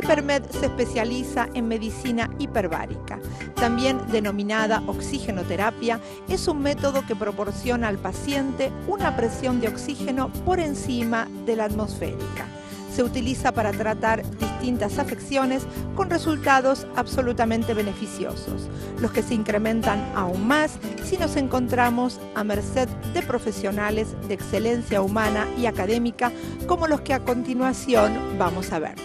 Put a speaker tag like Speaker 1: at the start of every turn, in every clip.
Speaker 1: Hipermed se especializa en medicina hiperbárica, también denominada oxigenoterapia. Es un método que proporciona al paciente una presión de oxígeno por encima de la atmosférica. Se utiliza para tratar distintas afecciones con resultados absolutamente beneficiosos, los que se incrementan aún más si nos encontramos a merced de profesionales de excelencia humana y académica como los que a continuación vamos a ver.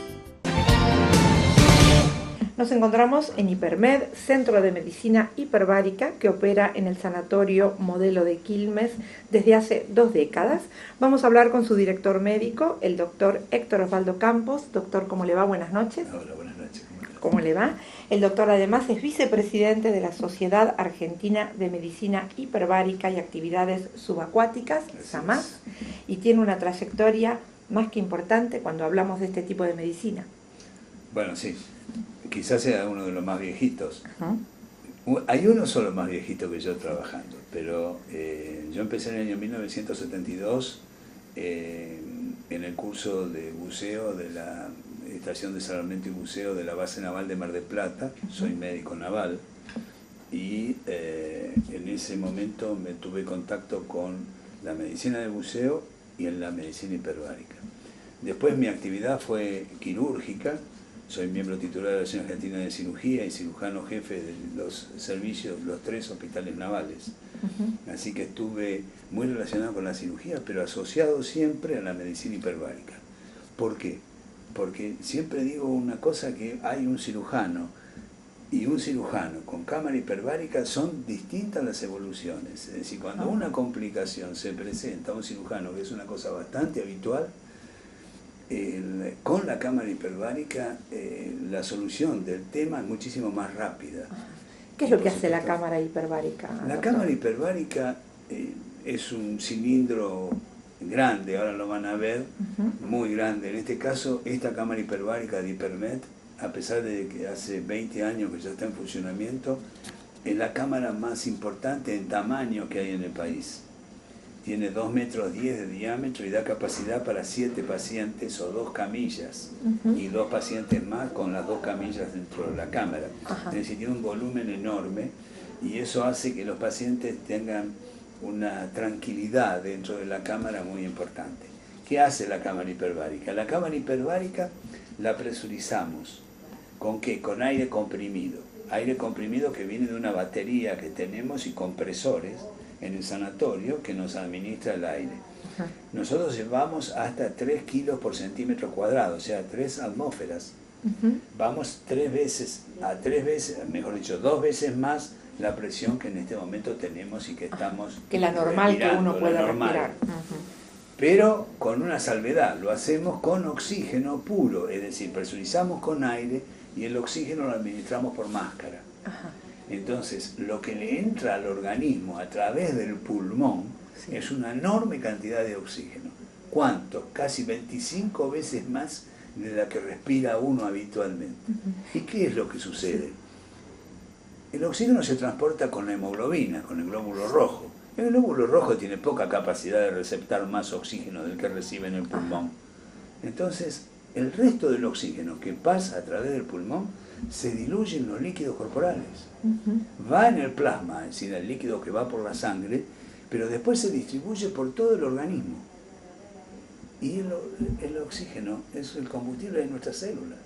Speaker 1: Nos encontramos en Hipermed, Centro de Medicina Hiperbárica, que opera en el Sanatorio Modelo de Quilmes desde hace 2 décadas. Vamos a hablar con su director médico, el doctor Héctor Osvaldo Campos. Doctor, ¿cómo le va? Buenas noches.
Speaker 2: Hola, buenas noches.
Speaker 1: ¿Cómo le va? El doctor además es vicepresidente de la Sociedad Argentina de Medicina Hiperbárica y Actividades Subacuáticas, SAMAS, y tiene una trayectoria más que importante cuando hablamos de este tipo de medicina.
Speaker 2: Bueno, sí. Quizás sea uno de los más viejitos. Hay uno solo más viejito que yo trabajando, pero yo empecé en el año 1972 en el curso de buceo de la Estación de Salvamento y Buceo de la Base Naval de Mar del Plata. Soy médico naval y en ese momento me tuve contacto con la medicina de buceo y en la medicina hiperbárica. Después mi actividad fue quirúrgica. Soy miembro titular de la Asociación Argentina de Cirugía y cirujano jefe de los servicios, los 3 hospitales navales. Así que estuve muy relacionado con la cirugía, pero asociado siempre a la medicina hiperbárica. ¿Por qué? Porque siempre digo una cosa, que hay un cirujano y un cirujano con cámara hiperbárica son distintas las evoluciones. Es decir, cuando una complicación se presenta a un cirujano, que es una cosa bastante habitual, con la cámara hiperbárica la solución del tema es muchísimo más rápida.
Speaker 1: ¿Qué es lo que hace la cámara hiperbárica?
Speaker 2: La cámara hiperbárica es un cilindro grande, ahora lo van a ver, muy grande. En este caso, esta cámara hiperbárica de Hipermed, a pesar de que hace 20 años que ya está en funcionamiento, es la cámara más importante en tamaño que hay en el país. Tiene 2,10 metros de diámetro y da capacidad para 7 pacientes o 2 camillas y 2 pacientes más con las 2 camillas dentro de la cámara. Es decir, tiene un volumen enorme y eso hace que los pacientes tengan una tranquilidad dentro de la cámara muy importante. ¿Qué hace la cámara hiperbárica? La cámara hiperbárica la presurizamos. ¿Con qué? Con aire comprimido. Aire comprimido que viene de una batería que tenemos y compresores en el sanatorio que nos administra el aire. Nosotros llevamos hasta 3 kilos por centímetro cuadrado, o sea, 3 atmósferas. Vamos 2 veces más la presión que en este momento tenemos y que estamos
Speaker 1: que la normal que uno puede respirar.
Speaker 2: Pero con una salvedad, lo hacemos con oxígeno puro, es decir, presurizamos con aire y el oxígeno lo administramos por máscara. Entonces, lo que le entra al organismo a través del pulmón es una enorme cantidad de oxígeno. ¿Cuánto? Casi 25 veces más de la que respira uno habitualmente. ¿Y qué es lo que sucede? El oxígeno se transporta con la hemoglobina, con el glóbulo rojo. El glóbulo rojo tiene poca capacidad de receptar más oxígeno del que recibe en el pulmón. Entonces, el resto del oxígeno que pasa a través del pulmón se diluye en los líquidos corporales. Va en el plasma, es decir, el líquido que va por la sangre, pero después se distribuye por todo el organismo. Y el oxígeno es el combustible de nuestras células.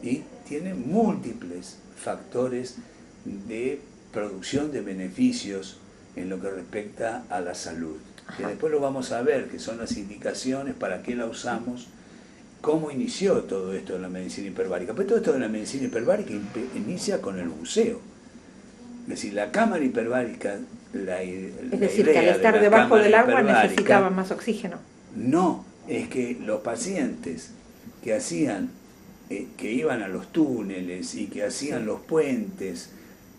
Speaker 2: Y tiene múltiples factores de producción de beneficios en lo que respecta a la salud. Que después lo vamos a ver, que son las indicaciones, para qué la usamos, cómo inició todo esto de la medicina hiperbárica. Pues todo esto de la medicina hiperbárica inicia con el buceo. Es decir, la cámara hiperbárica,
Speaker 1: es decir, que al estar debajo del agua necesitaba más oxígeno.
Speaker 2: No, es que los pacientes que iban a los túneles y que hacían los puentes,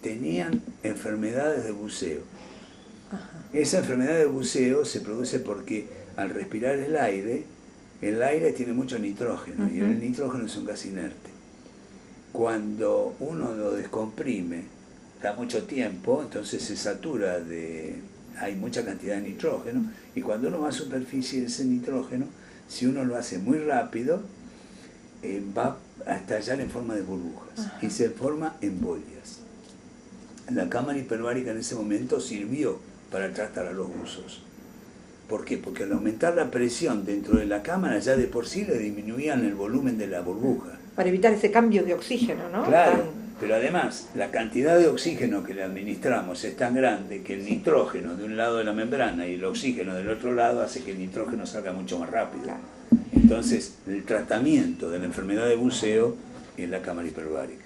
Speaker 2: tenían enfermedades de buceo. Esa enfermedad de buceo se produce porque al respirar el aire tiene mucho nitrógeno y el nitrógeno es un gas inerte. Cuando uno lo descomprime, da mucho tiempo, entonces se satura hay mucha cantidad de nitrógeno, y cuando uno va a superficie ese nitrógeno, si uno lo hace muy rápido, va a estallar en forma de burbujas y se forma embolias. La cámara hiperbárica en ese momento sirvió para tratar a los buzos. ¿Por qué? Porque al aumentar la presión dentro de la cámara ya de por sí le disminuían el volumen de la burbuja.
Speaker 1: Para evitar ese cambio de oxígeno, ¿no?
Speaker 2: Claro, pero además la cantidad de oxígeno que le administramos es tan grande que el nitrógeno de un lado de la membrana y el oxígeno del otro lado hace que el nitrógeno salga mucho más rápido.
Speaker 1: Claro.
Speaker 2: Entonces, el tratamiento de la enfermedad de buceo es la cámara hiperbárica.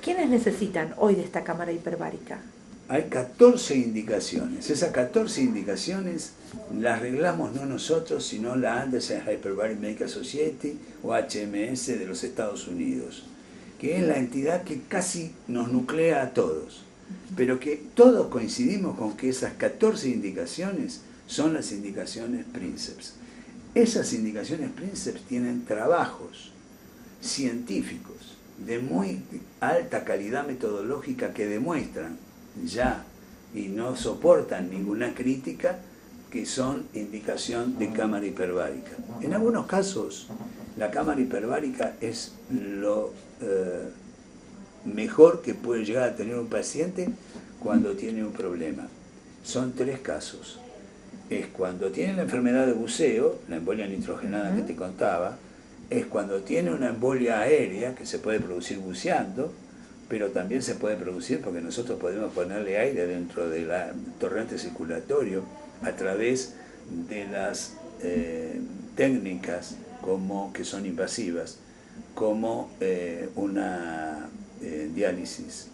Speaker 1: ¿Quiénes necesitan hoy de esta cámara hiperbárica?
Speaker 2: Hay 14 indicaciones. Esas 14 indicaciones las arreglamos no nosotros, sino la Anderson Hyperbaric Medical Society o HMS de los Estados Unidos, que es la entidad que casi nos nuclea a todos, pero que todos coincidimos con que esas 14 indicaciones son las indicaciones Princeps. Esas indicaciones Princeps tienen trabajos científicos de muy alta calidad metodológica que demuestran ya y no soportan ninguna crítica, que son indicación de cámara hiperbárica. En algunos casos la cámara hiperbárica es lo mejor que puede llegar a tener un paciente cuando tiene un problema. Son 3 casos. Es cuando tiene la enfermedad de buceo, la embolia nitrogenada que te contaba, es cuando tiene una embolia aérea que se puede producir buceando, pero también se puede producir porque nosotros podemos ponerle aire dentro del torrente circulatorio a través de las técnicas que son invasivas, como una diálisis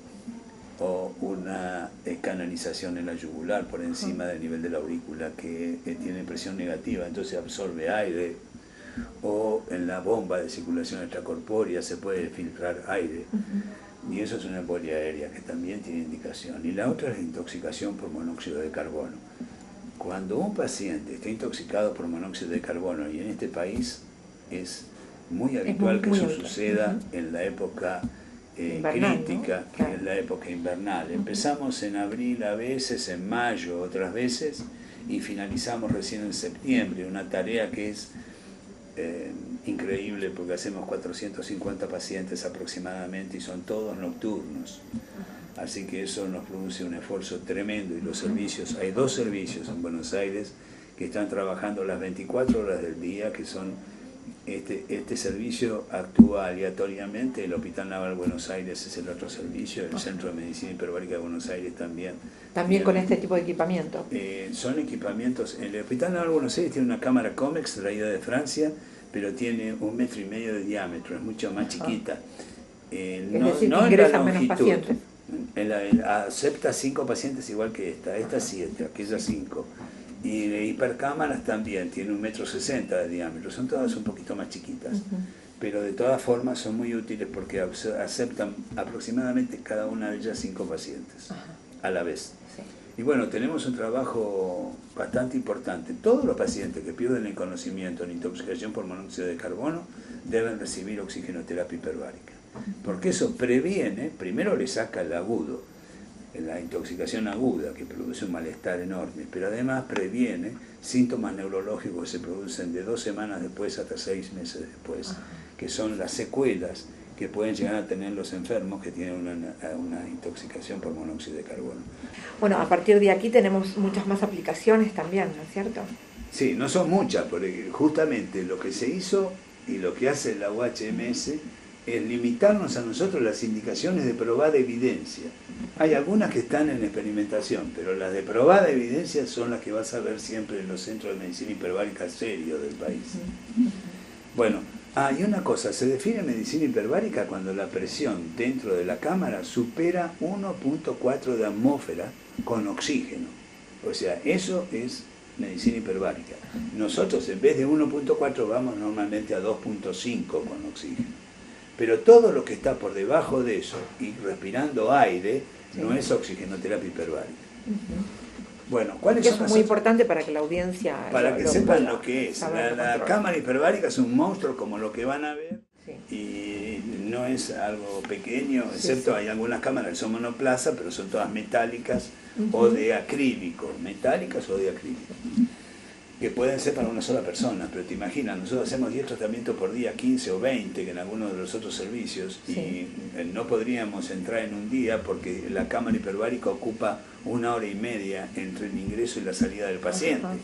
Speaker 2: o una canalización en la yugular por encima del nivel de la aurícula que tiene presión negativa, entonces absorbe aire, o en la bomba de circulación extracorpórea se puede filtrar aire. Y eso es una embolia aérea que también tiene indicación. Y la otra es la intoxicación por monóxido de carbono. Cuando un paciente está intoxicado por monóxido de carbono, y en este país es muy habitual que eso suceda en la época invernal, crítica, ¿no? Claro. Que es la época invernal. Empezamos en abril a veces, en mayo otras veces, y finalizamos recién en septiembre, una tarea que es increíble porque hacemos 450 pacientes aproximadamente y son todos nocturnos, así que eso nos produce un esfuerzo tremendo. Y los servicios, hay 2 servicios en Buenos Aires que están trabajando las 24 horas del día, que son este servicio actúa aleatoriamente. El Hospital Naval Buenos Aires es el otro servicio, el Centro de Medicina Hiperbárica de Buenos Aires también
Speaker 1: con este tipo de equipamiento.
Speaker 2: Son equipamientos. El Hospital Naval Buenos Aires tiene una cámara Comex traída de Francia, pero tiene 1,5 metros de diámetro, es mucho más chiquita.
Speaker 1: Es decir, no que ingresan menos pacientes.
Speaker 2: Acepta 5 pacientes igual que esta 7, aquella 5. Y de hipercámaras también, tiene 1,60 metros de diámetro, son todas un poquito más chiquitas. Pero de todas formas son muy útiles porque aceptan aproximadamente cada una de ellas 5 pacientes a la vez. Sí. Y bueno, tenemos un trabajo bastante importante. Todos los pacientes que pierden el conocimiento en intoxicación por monóxido de carbono deben recibir oxigenoterapia hiperbárica, porque eso previene, primero le saca el agudo, la intoxicación aguda que produce un malestar enorme, pero además previene síntomas neurológicos que se producen de 2 semanas después hasta 6 meses después, que son las secuelas que pueden llegar a tener los enfermos que tienen una intoxicación por monóxido de carbono.
Speaker 1: Bueno, a partir de aquí tenemos muchas más aplicaciones también, ¿no es cierto?
Speaker 2: Sí, no son muchas, porque justamente lo que se hizo y lo que hace la UHMS es limitarnos a nosotros las indicaciones de probada evidencia. Hay algunas que están en experimentación, pero las de probada evidencia son las que vas a ver siempre en los centros de medicina hiperbárica serios del país. Bueno, y una cosa, se define medicina hiperbárica cuando la presión dentro de la cámara supera 1,4 de atmósfera con oxígeno. O sea, eso es medicina hiperbárica. Nosotros en vez de 1,4 vamos normalmente a 2,5 con oxígeno. Pero todo lo que está por debajo de eso y respirando aire no es oxigenoterapia hiperbárica. Bueno, ¿cuáles son? Eso es
Speaker 1: muy importante para que la audiencia
Speaker 2: sepan lo que es. La cámara hiperbárica es un monstruo como lo que van a ver, y no es algo pequeño, excepto hay algunas cámaras que son monoplaza, pero son todas metálicas o de acrílico, metálicas o de acrílico. que pueden ser para una sola persona, pero te imaginas, nosotros hacemos 10 tratamientos por día, 15 o 20, que en algunos de los otros servicios, sí. Y no podríamos entrar en un día porque la cámara hiperbárica ocupa 1 hora y media entre el ingreso y la salida del paciente. Ajá.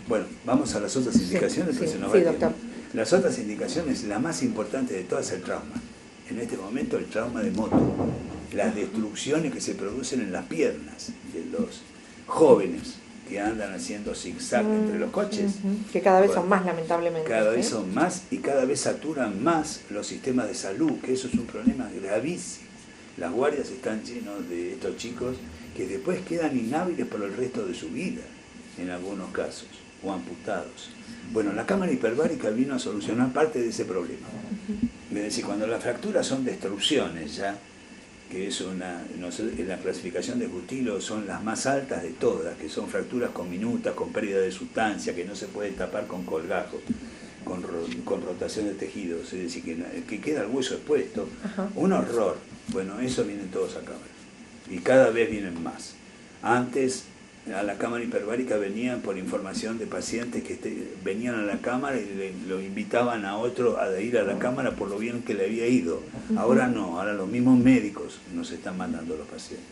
Speaker 2: Bueno, vamos a las otras indicaciones, que se nos va el tiempo. Las otras indicaciones, la más importante de todas es el trauma. En este momento el trauma de moto, las destrucciones que se producen en las piernas de los jóvenes que andan haciendo zigzag entre los coches.
Speaker 1: Que cada vez son más, lamentablemente.
Speaker 2: Cada vez son más y cada vez saturan más los sistemas de salud, que eso es un problema gravísimo. Las guardias están llenos de estos chicos que después quedan inhábiles por el resto de su vida, en algunos casos, o amputados. Bueno, la cámara hiperbárica vino a solucionar parte de ese problema. Es decir, cuando las fracturas son destrucciones ya, que es en la clasificación de Cutilo son las más altas de todas, que son fracturas con minutas, con pérdida de sustancia, que no se puede tapar con colgajos, con rotación de tejidos, es decir, que queda el hueso expuesto. Ajá. Un horror. Bueno, eso vienen todos a cámara. Y cada vez vienen más. Antes a la cámara hiperbárica venían por información de pacientes que venían a la cámara y lo invitaban a otro a ir a la cámara por lo bien que le había ido. Ahora no, ahora los mismos médicos nos están mandando a los pacientes.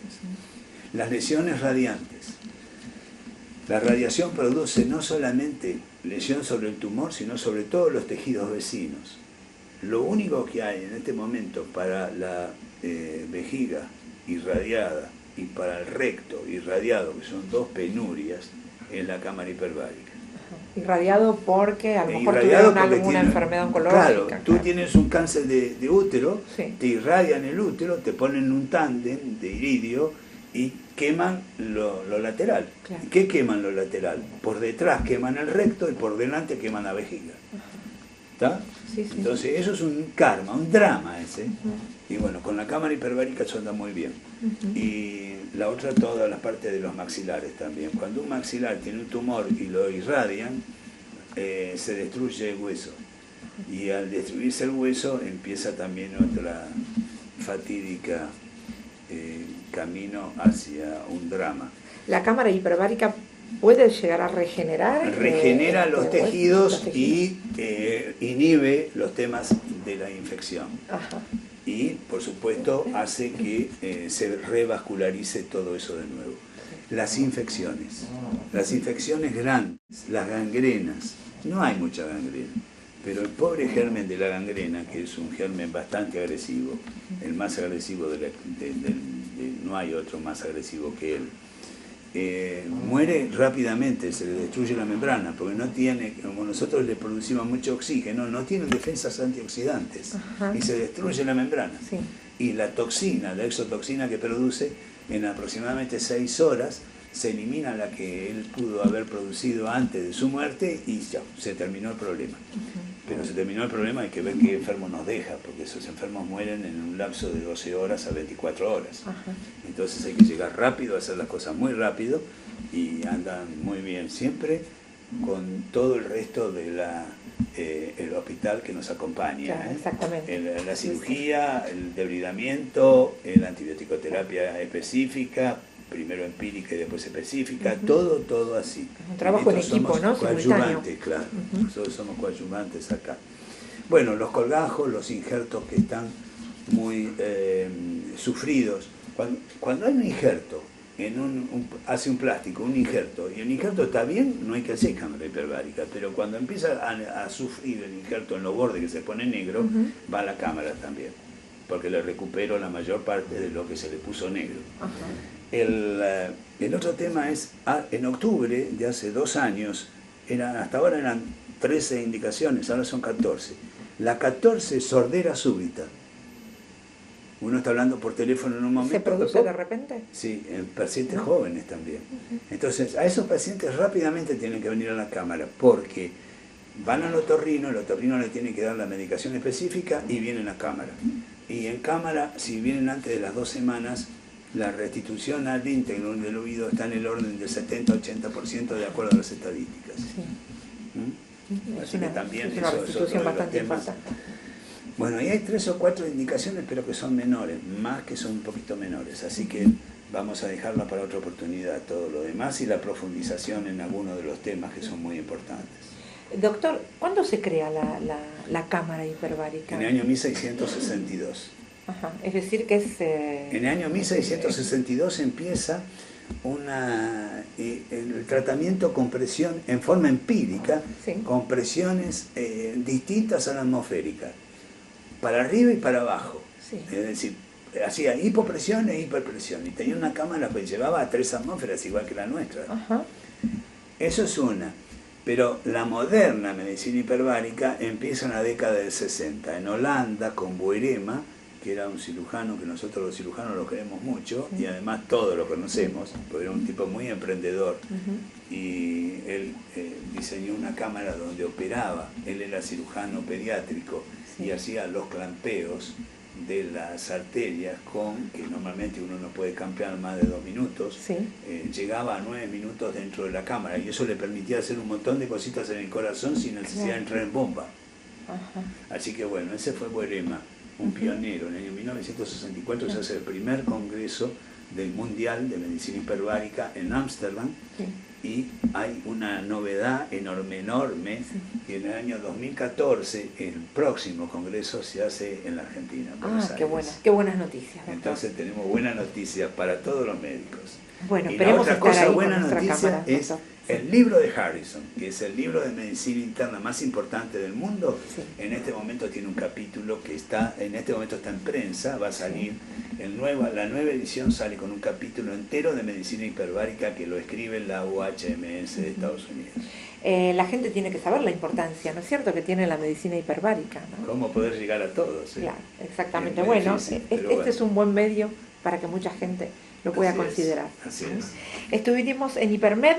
Speaker 2: Las lesiones radiantes. La radiación produce no solamente lesión sobre el tumor, sino sobre todos los tejidos vecinos. Lo único que hay en este momento para la vejiga irradiada y para el recto irradiado, que son 2 penurias, es la cámara hiperbárica.
Speaker 1: Irradiado porque a lo mejor tuvieron alguna enfermedad oncológica.
Speaker 2: Claro, tú tienes un cáncer de útero, sí. Te irradian el útero, te ponen un tándem de iridio y queman lo lateral. Claro. ¿Qué queman lo lateral? Por detrás queman el recto y por delante queman la vejiga. ¿Está? Sí, sí. Entonces eso es un karma, un drama ese. Y bueno, con la cámara hiperbárica eso anda muy bien. Y la otra, toda la parte de los maxilares también. Cuando un maxilar tiene un tumor y lo irradian, se destruye el hueso. Y al destruirse el hueso empieza también otra fatídica camino hacia un drama.
Speaker 1: La cámara hiperbárica puede llegar a regenerar.
Speaker 2: Regenera los tejidos y inhibe los temas de la infección. Ajá. Y, por supuesto, hace que se revascularice todo eso de nuevo. Las infecciones grandes, las gangrenas, no hay mucha gangrena, pero el pobre germen de la gangrena, que es un germen bastante agresivo, el más agresivo, no hay otro más agresivo que él, muere rápidamente, se le destruye la membrana, porque no tiene, como nosotros le producimos mucho oxígeno, no tiene defensas antioxidantes. Ajá. Y se destruye la membrana. Sí. Y la toxina, la exotoxina que produce, en aproximadamente 6 horas, se elimina la que él pudo haber producido antes de su muerte y ya, se terminó el problema. Pero se terminó el problema, hay que ver qué enfermo nos deja, porque esos enfermos mueren en un lapso de 12 horas a 24 horas. Ajá. Entonces hay que llegar rápido, hacer las cosas muy rápido y andan muy bien siempre con todo el resto de el hospital que nos acompaña.
Speaker 1: Claro, exactamente.
Speaker 2: La cirugía, el debridamiento, la antibiótico-terapia específica, primero empírica y después específica, todo así.
Speaker 1: Un trabajo en equipo, ¿no?
Speaker 2: Coadyuvantes, claro. Nosotros somos coadyuvantes acá. Bueno, los colgajos, los injertos que están muy sufridos. Cuando hay un injerto, hace un plástico, un injerto, y el injerto está bien, no hay que hacer cámara hiperbárica, pero cuando empieza a sufrir el injerto en los bordes que se pone negro, va a la cámara también, porque le recupero la mayor parte de lo que se le puso negro. El otro tema es, en octubre de hace 2 años, hasta ahora eran 13 indicaciones, ahora son 14. La 14 es sordera súbita. Uno está hablando por teléfono en un momento.
Speaker 1: ¿Se produce de repente?
Speaker 2: Sí, en pacientes jóvenes también. Entonces, a esos pacientes rápidamente tienen que venir a la cámara, porque van al otorrino, el otorrino le tiene que dar la medicación específica y vienen a cámara. Y en cámara, si vienen antes de las 2 semanas, la restitución al íntegro del oído está en el orden del 70-80% de acuerdo a las estadísticas. Sí. Así que también
Speaker 1: es una restitución bastante importante.
Speaker 2: Bueno, y hay 3 o 4 indicaciones, pero que son menores, más que son un poquito menores. Así que vamos a dejarla para otra oportunidad todo lo demás y la profundización en algunos de los temas que son muy importantes.
Speaker 1: Doctor, ¿cuándo se crea la cámara hiperbárica?
Speaker 2: En el año 1662.
Speaker 1: Ajá, es decir que es...
Speaker 2: En el año 1662 empieza el tratamiento con presión en forma empírica,
Speaker 1: sí,
Speaker 2: con presiones distintas a la atmosférica, para arriba y para abajo.
Speaker 1: Sí.
Speaker 2: Es decir, hacía hipopresión e hiperpresión, y tenía una cámara que llevaba a 3 atmósferas igual que la nuestra.
Speaker 1: Ajá.
Speaker 2: Eso es una. Pero la moderna medicina hiperbárica empieza en la década del 60, en Holanda, con Boerema, que era un cirujano que nosotros los cirujanos lo queremos mucho, sí, y además todos lo conocemos, porque era un tipo muy emprendedor. Y él diseñó una cámara donde operaba, él era cirujano pediátrico, sí, y hacía los clampeos de las arterias que normalmente uno no puede campear más de 2 minutos, sí, llegaba a 9 minutos dentro de la cámara, y eso le permitía hacer un montón de cositas en el corazón sin necesidad de entrar en bomba. Ajá. Así que bueno, ese fue Boerema, un pionero. En el año 1964 se hace el primer congreso del Mundial de Medicina Hiperbárica en Ámsterdam, sí, y hay una novedad enorme, sí, que en el año 2014 el próximo congreso se hace en la Argentina.
Speaker 1: Qué buenas noticias, doctor.
Speaker 2: Entonces tenemos buenas noticias para todos los médicos.
Speaker 1: Bueno,
Speaker 2: y la otra cosa buena noticia es el libro de Harrison, que es el libro de medicina interna más importante del mundo. Sí. En este momento tiene un capítulo que en este momento está en prensa, va a salir, sí, la nueva edición sale con un capítulo entero de medicina hiperbárica que lo escribe la UHMS de Estados Unidos.
Speaker 1: La gente tiene que saber la importancia, ¿no es cierto?, que tiene la medicina hiperbárica, ¿no?
Speaker 2: Cómo poder llegar a todos.
Speaker 1: Claro, exactamente. Bueno, difícil, este es un buen medio para que mucha gente lo pueda considerar.
Speaker 2: Así es.
Speaker 1: Estuvimos en Hipermed.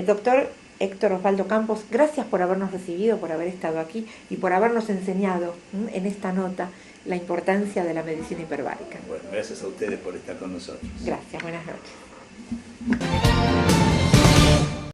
Speaker 1: Doctor Héctor Osvaldo Campos, gracias por habernos recibido, por haber estado aquí y por habernos enseñado en esta nota la importancia de la medicina hiperbárica.
Speaker 2: Bueno, gracias a ustedes por estar con nosotros.
Speaker 1: Gracias, buenas noches.